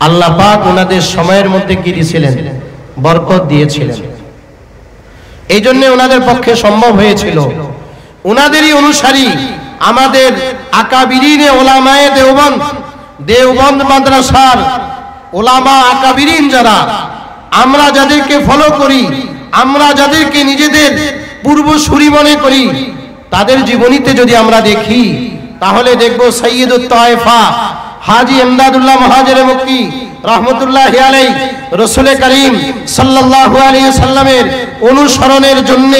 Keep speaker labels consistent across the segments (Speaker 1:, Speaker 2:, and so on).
Speaker 1: আল্লাহ পাক ওনাদের সময়ের মধ্যে কি দিয়েছিলেন? বরকত দিয়েছিলেন। এই জন্য ওনাদের পক্ষে সম্ভব হয়েছিল। ওনাদেরই অনুসারী আমাদের আকাবিরিনে ওলামায়ে দেওবন্দ, দেওবন্দ মাদ্রাসার ওলামা আকাবিরিন যারা, আমরা যাদেরকে ফলো করি, আমরা যাদেরকে নিজেদের পূর্বসূরি মনে করি, তাদের জীবনীতে যদি আমরা দেখি তাহলে দেখব সৈয়দুত তায়েফা হাজী ইমদাদুল্লাহ মুহাজির মক্কি রহমতুল্লাহি আলাইহি রাসূল করিম সাল্লাল্লাহু আলাইহি সাল্লামের অনুসরণের জন্য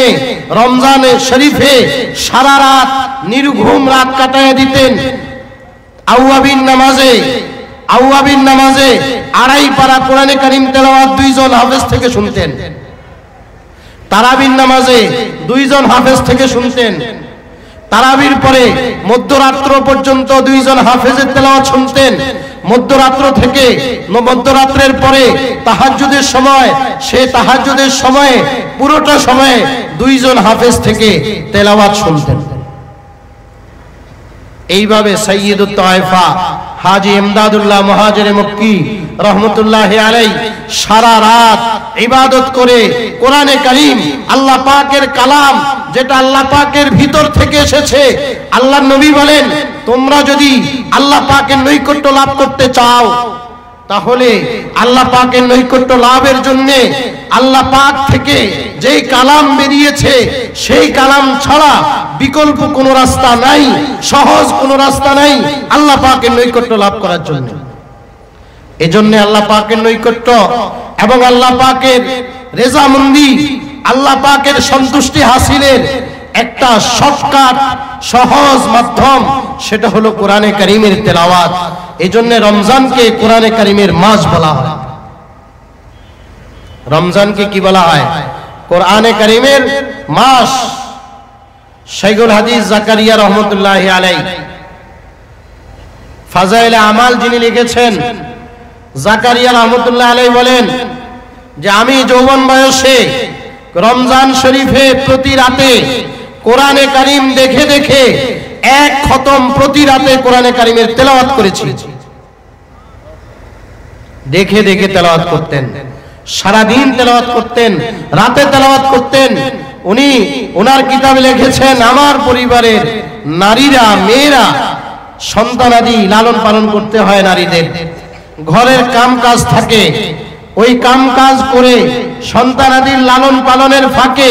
Speaker 1: রমজানে শরীফে সারা রাত নির্ঘুম রাত কাটায় দিতেন। আওয়াবিন নামাজে আড়াই পারা কোরআনে কারীম তেলাওয়াত দুইজন হাফেজ থেকে শুনতেন। তারাবির নামাজে দুইজন হাফেজ থেকে শুনতেন। তারাবির পরে মধ্যরাত্র পর্যন্ত দুইজন হাফেজের তেলাওয়াত শুনতেন। মধ্যরাত্রের পরে তাহাজ্জুদের সময়, সে তাহাজ্জুদের সময়ে পুরোটা সময়ে দুইজন হাফেজ থেকে তেলাওয়াত শুনতেন। এইভাবে সৈয়দুত তায়েফা হাজী ইমদাদুল্লাহ মুহাজির মক্কি রহমতুল্লাহি আলাইহি সারা রাত ইবাদত করে কোরআনে কারীম আল্লাহ পাকের কালাম, যেটা আল্লাহ পাকের ভিতর থেকে এসেছে। আল্লাহর নবী বলেন, তোমরা যদি আল্লাহ পাকের নৈকট্য লাভ করতে চাও, তাহলে আল্লাহ পাকের নৈকট্য লাভের জন্য আল্লাহ পাক থেকে যেই কালাম বেরিয়েছে সেই কালাম ছাড়া বিকল্প কোনো রাস্তা নাই, সহজ কোনো রাস্তা নাই আল্লাহ পাকের নৈকট্য লাভ করার জন্য। এজন্য আল্লাহ পাকের নৈকট্য এবং আল্লাহ পাকের রেজামন্দি, আল্লাহ পাকের সন্তুষ্টি হাসিলের একটা শর্টকাট সহজ মাধ্যম, সেটা হলো কোরআনে কারীমের তেলাওয়াত। এজন্য রমজানকে কোরআনে কারীমের মাস বলা হয়। রমজানকে কি বলা হয়? কোরআনে কারীমের মাস। শাইখুল হাদিস জাকারিয়া রহমতুল্লাহি আলাইহি ফাজাইলে আমাল যিনি লিখেছেন, জাকারিয়া রহমতুল্লাহি আলাইহি বলেন যে আমি যৌবন বয়সে রমজান শরীফে প্রতি রাতে কোরআনে কারীম দেখে দেখে এক খতম প্রতি রাতে কোরআনে কারীমের তেলাওয়াত করেছি। দেখে দেখে তেলাওয়াত করতেন, সারা দিন তেলাওয়াত করতেন, রাতে তেলাওয়াত করতেন। উনি ওনার কিতাবে লিখেছেন, আমার পরিবারের নারীরা, মেয়েরা, সন্তানাদি লালন পালন করতে হয় নারীদের, ঘরের কাজ থাকে, ওই কাজ করে সন্তানাদির লালন পালনের ফাঁকে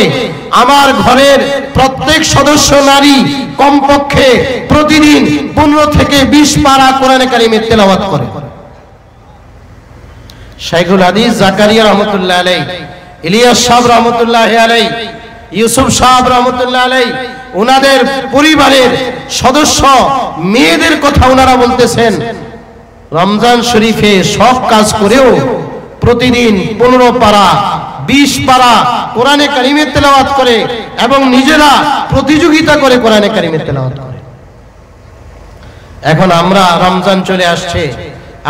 Speaker 1: আমার ঘরের প্রত্যেক সদস্য নারী কমপক্ষে প্রতিদিন 15 থেকে 20 পারা কোরআনে কারীমের তেলাওয়াত করে। শাইখুল হাদিস জাকারিয়া রহমতুল্লাহ আলাইহি, ইলিয়াস সাহেব রহমতুল্লাহ আলাইহি, ইউসুফ সাহেব রহমতুল্লাহ আলাইহি, ওনাদের পরিবারের সদস্য মেয়েদের কথা ওনারা বলতেছেন, রমজান শরীফে সব কাজ করেও প্রতিদিন 15 পারা 20 পারা কোরআনে কারীমের তেলাওয়াত করে এবং নিজেরা প্রতিযোগিতা করে কোরআনে কারীমের তেলাওয়াত করে। এখন আমরা রমজান চলে আসছে,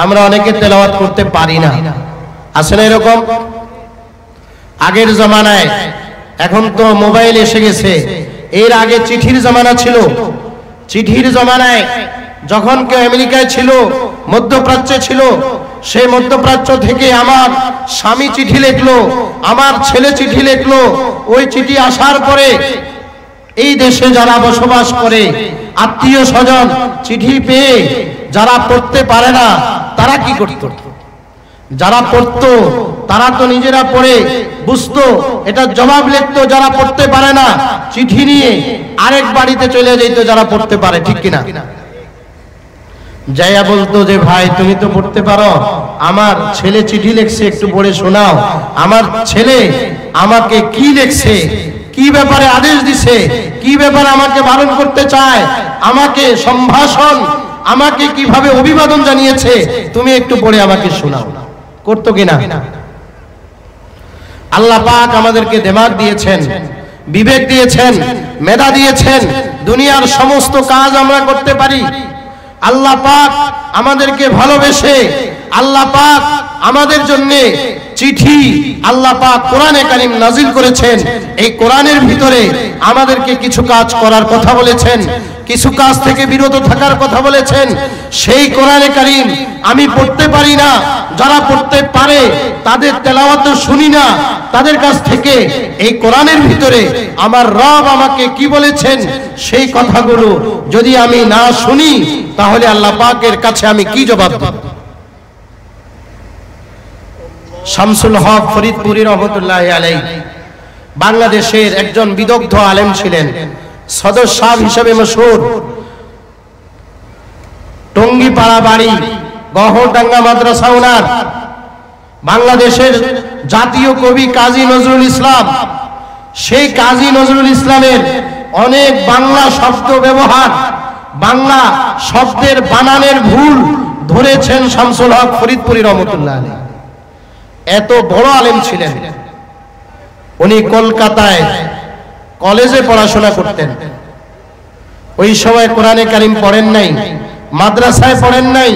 Speaker 1: আমরা অনেকে তেলাওয়াত করতে পারি না। আছে না এরকম? আগের জামানায়, এখন তো মোবাইল এসে গেছে, এর আগে চিঠির জামানা ছিল। চিঠির জামানায় যখন কেউ আমেরিকায় ছিল, মধ্যপ্রাচ্যে ছিল, সেই মধ্যপ্রাচ্য থেকে আমার স্বামী চিঠি লিখলো, আমার ছেলে চিঠি লিখলো, ওই চিঠি আসার পরে এই দেশে যারা বসবাস করে আত্মীয় স্বজন চিঠি পেয়ে যারা পড়তে পারে না তারা কি করত? যারা পড়তো তারা তো নিজেরা পড়ে বুঝতো, এটা জবাব লিখতো। যারা পড়তে পারে না চিঠি নিয়ে আরেক বাড়িতে চলে যেত যারা পড়তে পারে, ঠিক কিনা? যাইয়া বলতো যে ভাই তুমি তো পড়তে পারো, আমার ছেলে চিঠি লিখছে, একটু পড়ে শোনাও। আমার ছেলে আমাকে কি লিখছে, কি ব্যাপারে আদেশ দিছে, কি ব্যাপারে আমাকে বারণ করতে চায়, আমাকে সম্ভাষণ, আমাকে কিভাবে অভিবাদন জানিয়েছে, তুমি একটু পড়ে আমাকে শোনাও। করতো কিনা? আল্লাহ পাক আমাদেরকে দিমাগ দিয়েছেন, বিবেক দিয়েছেন, মেধা দিয়েছেন, দুনিয়ার সমস্ত কাজ আমরা করতে পারি। আল্লাহ পাক আমাদেরকে ভালোবেসে আল্লাহ পাক আমাদের জন্য চিঠি আল্লাহ পাক কোরআনে কারীম নাজিল করেছেন। এই কোরআনের ভিতরে আমাদেরকে কিছু কাজ করার কথা বলেছেন। কিছু কাজ থেকে বিরত থাকার কথা বলেছেন। সেই কোরআনে কারীম আমি পড়তে পারি না, যারা পড়তে পারে তাদের তেলাওয়াত শুনি না, তাদের কাছ থেকে এই কোরআনের ভিতরে আমার রব আমাকে কি বলেছেন সেই কথাগুলো যদি আমি না শুনি তাহলে আল্লাহ পাকের কাছে আমি কি জবাব দেব? শামসুল হক ফরিদপুরি রহমতুল্লাহি আলাইহি বাংলাদেশের একজন বিদগ্ধ আলেম ছিলেন, সদর সাহেব হিসেবে মশহুর। টঙ্গিপাড়া বাড়ি, গহরডাঙ্গা মাদ্রাসা ওনার। বাংলাদেশের জাতীয় কবি কাজী নজরুল ইসলাম, সেই কাজী নজরুল ইসলামের অনেক বাংলা শব্দ ব্যবহার, বাংলা শব্দের বানানের ভুল ধরেছেন শামসুল হক ফরিদপুরি রহমতুল্লাহ আলাইহি। এত বড় আলেম ছিলেন। উনি কলকাতায় কলেজে পড়াশোনা করতেন। ওই সময় কোরআনে কারীম পড়েন নাই, মাদ্রাসায় পড়েন নাই,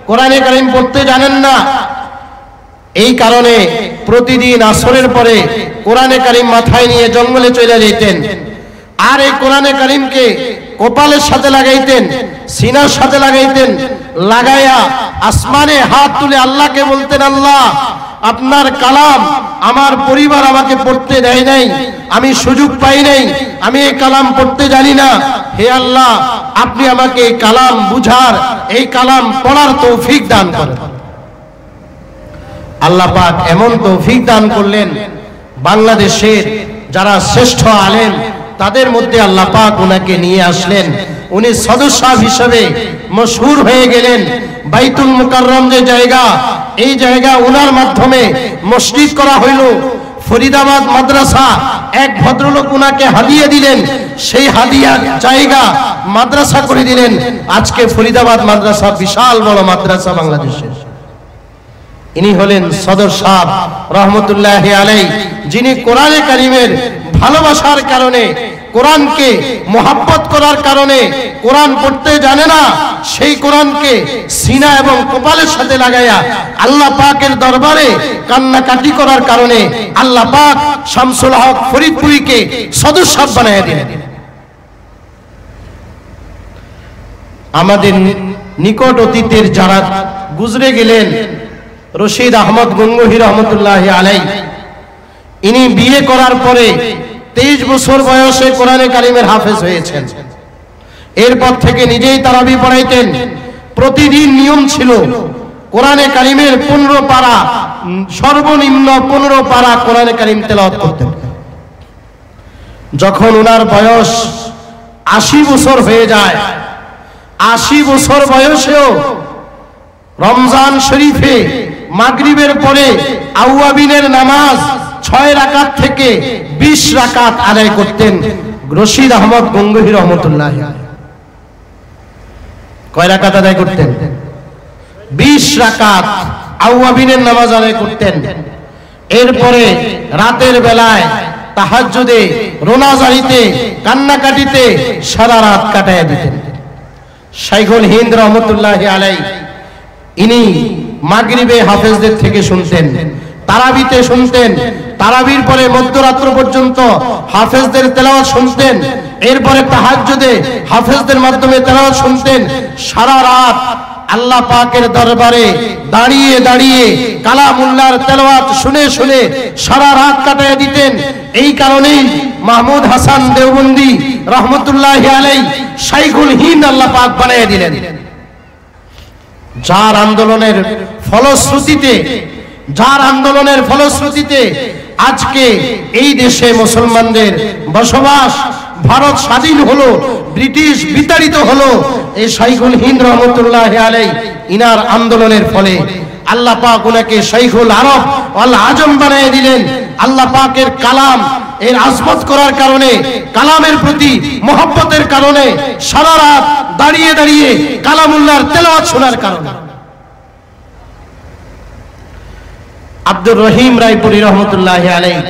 Speaker 1: কোরআনে কারীম পড়তে জানেন না। এই কারণে প্রতিদিন আসরের পরে কোরআনে কারীম মাথায় নিয়ে জঙ্গলে চলে যেতেন, আর এই কোরআনে কারীমকে কপালের সাথে লাগাইতেন, সিনার সাথে লাগাইতেন, লাগাইয়া আসমানে হাত তুলে আল্লাহকে বলতেন, আল্লাহ আপনার কালাম আমার পরিবার আমাকে পড়তে দেয় নাই, আমি সুযোগ পাই নাই, আমি এই কালাম পড়তে জানি না, হে আল্লাহ আপনি আমাকে এই কালাম বুঝার, এই কালাম পড়ার তৌফিক দান করেন। আল্লাহ পাক এমন তৌফিক দান করলেন, বাংলাদেশের যারা শ্রেষ্ঠ আলেম তাদের মধ্যে আল্লাহ পাক ওনাকে নিয়ে আসলেন। উনি সদর সাহেব হিসেবে মশহুর হয়ে গেলেন। বাইতুল মুকাররম যে জায়গা, এই জায়গা ওনার মাধ্যমে মসজিদ করা হইল। ফরিদাবাদ মাদ্রাসা এক ভদ্রলোক ওনাকে হাদিয়া দিলেন, সেই হাদিয়ার জায়গা মাদ্রাসা করে দিলেন। আজকে ফরিদাবাদ মাদ্রাসা বিশাল বড় মাদ্রাসা বাংলাদেশে। ইনি হলেন সদর সাহেব রহমতুল্লাহি আলাইহি, যিনি কোরআনে কারীমের ভালোবাসার কারণে, কোরআনকে মোহাব্বত করার কারণে, কোরআন পড়তে জানে না সেই কোরআনকে সিনা এবং কপালের সাথে লাগাইয়া আল্লাহ পাকের দরবারে কান্নাকাটি করার কারণে আল্লাহ পাক শামসুল হক ফরিদপুরীকে সদর সাহেব বানাইয়া দিলেন। আমাদের নিকট অতীতের যারা গুজরে গেলেন, রশিদ আহমদ গঙ্গোহী রহমতুল্লাহি আলাইহি, ইনি বিয়ে করার পরে 23 বছর বয়সে কোরআনে কারীমের হাফেজ হয়েছেন। এরপর থেকে নিজেই তারাবি পড়াইতেন। প্রতিদিন নিয়ম ছিল কোরআনে কারীমের 15 পারা, সর্বনিম্ন 15 পারা কোরআনে কারীম তেলাওয়াত করতেন। যখন ওনার বয়স 80 বছর হয়ে যায়, 80 বছর বয়সেও রমজান শরীফে মাগরিবের পরে আউয়াবিনের নামাজ 6 রাকাত থেকে 20 রাকাত আদায় করতেন রশিদ আহমদ গঙ্গোহী রহমতুল্লাহ। কয় রাকাত আদায় করতেন? 20 রাকাত আউয়াবিনের নামাজ আদায় করতেন। এরপরে রাতের বেলায় তাহাজ্জুদে, রোনাজারিতে, কান্নাকাটিতে সারা রাত কাটাইয়া দিতেন। শাইখুল হিন্দ রহমতুল্লাহি আলাইহি, ইনি মাগরিবে হাফেজদের থেকে শুনতেন, তারাবিতে শুনতেন, তারাবির পরে মধ্যরাত্র পর্যন্ত হাফেজদের তেলাওয়াত শুনতেন, এরপরে তাহাজ্জুদে হাফেজদের মাধ্যমে তেলাওয়াত শুনতেন। সারা রাত আল্লাহ পাকের দরবারে দাঁড়িয়ে দাঁড়িয়ে কালামুল্লাহর তেলাওয়াত শুনে শুনে সারা রাত কাটাইয়া দিতেন। এই কারণেই মাহমুদ হাসান দেওবন্দি রহমতুল্লাহি আলাইহি শাইখুল হিন্দ আল্লাহ পাক বানাইয়া দিলেন। যার আন্দোলনের ফলশ্রুতিতে আজকে এই দেশে মুসলমানদের বসবাস, ভারত স্বাধীন হলো, ব্রিটিশ বিতাড়িত হলো, এই শাইখুল হিন্দ রহমতুল্লাহি আলাইহি ইনার আন্দোলনের ফলে আল্লাহ পাক ওনাকে শাইখুল আরব ওয়াল আজম বানিয়ে দিলেন। আল্লাহ পাকের কালাম এর আজমত করার কারণে, কালামের প্রতি মহব্বতের কারণে, সারা রাত দাঁড়িয়ে দাঁড়িয়ে কালামুল্লাহর তেলাওয়াত শোনার কারণে। আব্দুর রহিম রায়পুরী রহমতুল্লাহি আলাইহি,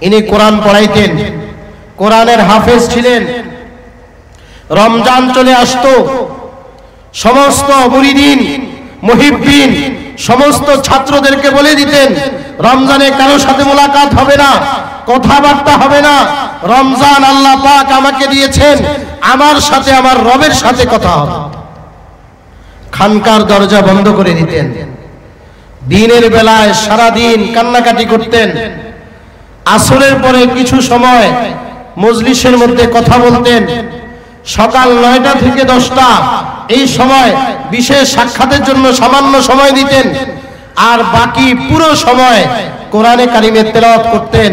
Speaker 1: ইনি কোরআন পড়াইতেন, কোরআনের হাফেজ ছিলেন। রমজান চলে আসতো, সমস্ত মুরিদিন, মুহিব্বিন, সমস্ত ছাত্রদেরকে বলে দিতেন রমজানে কারোর সাথে মোলাকাত হবে না, কথাবার্তা হবে না। রমজান আল্লাহ পাক আমাকে দিয়েছেন, আমার সাথে আমার রবের সাথে কথা হবে। খানকার দরজা বন্ধ করে দিতেন। দিনের বেলায় সারা দিন কান্নাকাটি করতেন। আসরের পরে কিছু সময় মজলিসের মধ্যে কথা বলতেন। সকাল 9টা থেকে 10টা এই সময় বিশেষ সাক্ষাতের জন্য সামান্য সময় দিতেন, আর বাকি পুরো সময় কোরআনে কারিমের তেলাওয়াত করতেন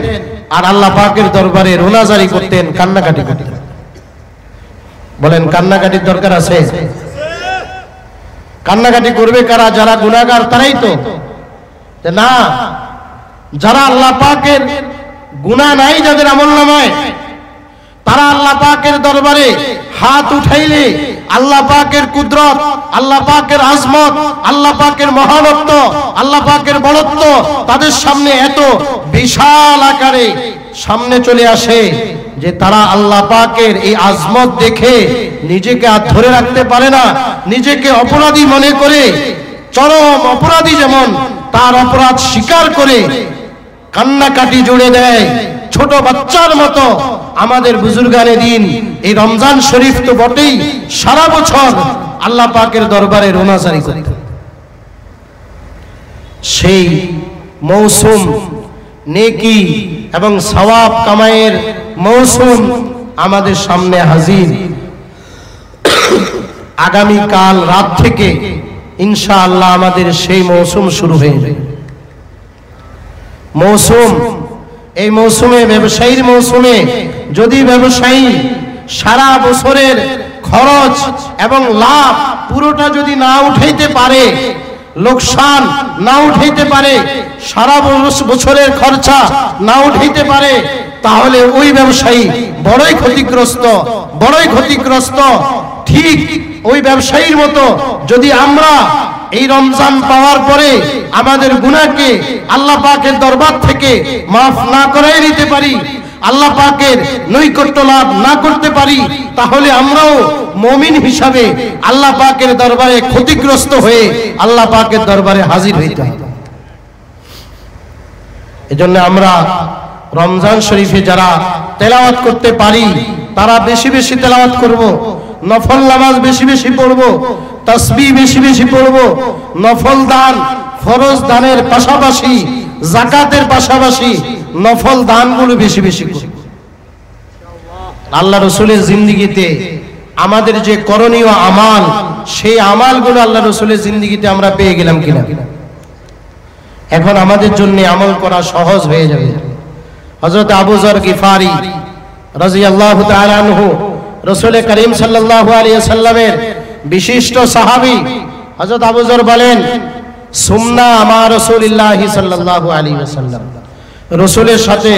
Speaker 1: আর আল্লাহ পাকের দরবারে রোনাজারি করতেন, কান্নাকাটি করতেন। বলেন কান্নাকাটির দরকার আছে? কান্নাকাটি করবে কারা? যারা গুনাহগার তারাই তো না। যারা আল্লাহ পাকের গুনাহ নাই, যাদের আমলনামায়, তারা আল্লাহ পাকের দরবারে হাত উঠাইলে আল্লাহ পাকের কুদরত, আল্লাহ পাকের আজমত, আল্লাহ পাকের মহানত্ব, আল্লাহ পাকের বড়ত্ব তাদের সামনে এত বিশাল আকারে সামনে চলে আসে যে তারা আল্লাহ পাকের এই আজমত দেখে নিজেকে আর ধরে রাখতে পারে না। নিজেকে অপরাধী মনে করে, চরম অপরাধী যেমন তার অপরাধ স্বীকার করে কান্নাকাটি জুড়ে দেয় ছোট বাচ্চার মতো। আমাদের বুজুর্গানে দিন এই রমজান শরীফ তো বটেই, সারা বছর আল্লাহ পাকের দরবারে রোনাজারি করত। সেই মৌসুম, নেকি এবং সওয়াব কামাইয়ের মৌসুম আমাদের সামনে হাজির। আগামী কাল রাত থেকে ইনশাআল্লাহ আমাদের সেই মৌসুম শুরু হয়ে যাবে। মৌসুম, এই মৌসুমে, ব্যবসায়ীর মৌসুমে যদি ব্যবসায়ী সারা বছরের খরচ এবং লাভ পুরোটা যদি না উঠাইতে পারে, লোকসান না উঠাইতে পারে, সারা বছরের খরচা না উঠাইতে পারে, তাহলে ওই ব্যবসায়ী বড়ই ক্ষতিগ্রস্ত, বড়ই ক্ষতিগ্রস্ত। ঠিক ওই ব্যবসায়ীর মতো যদি আমরা এই রমজান পাওয়ার পরে আমাদের গুনাহকে আল্লাহ পাকের দরবার থেকে মাফ না করাই নিতে পারি, আল্লাহ পাকের নৈকট্য লাভ না করতে পারি, তাহলে আমরাও মুমিন হিসাবে আল্লাহ পাকের দরবারে ক্ষতিগ্রস্ত হয়ে আল্লাহ পাকের দরবারে হাজির হইতে হবে। এজন্য আমরা রমজান শরীফে যারা তেলাওয়াত করতে পারি তারা বেশি বেশি তেলাওয়াত করব, নফল নামাজ বেশি বেশি পড়ব, তাসবিহ বেশি বেশি পড়ব, নফল দান, ফরজ দানের পাশাপাশি, যাকাতের পাশাপাশি নফল দানগুলো বেশি বেশি করব। আল্লাহ রাসূলের জিন্দেগিতে আমাদের যে করণীয় আমাল, সেই আমালগুলো আল্লাহ রাসূলের জিন্দেগিতে আমরা পেয়ে গেলাম কিনা? এখন আমাদের জন্য আমল করা সহজ হয়ে যাবে। হযরত আবু যর গিফারি রাদিয়াল্লাহু তাআলা আনহু, রাসূল করিম সাল্লাল্লাহু আলাইহি ওয়াসাল্লামের বিশিষ্ট সাহাবী, হযরত আবু যর বলেন, সুন্নাহ মা রাসূলিল্লাহি সাল্লাল্লাহু আলাইহি ওয়াসাল্লাম, রাসূলের সাথে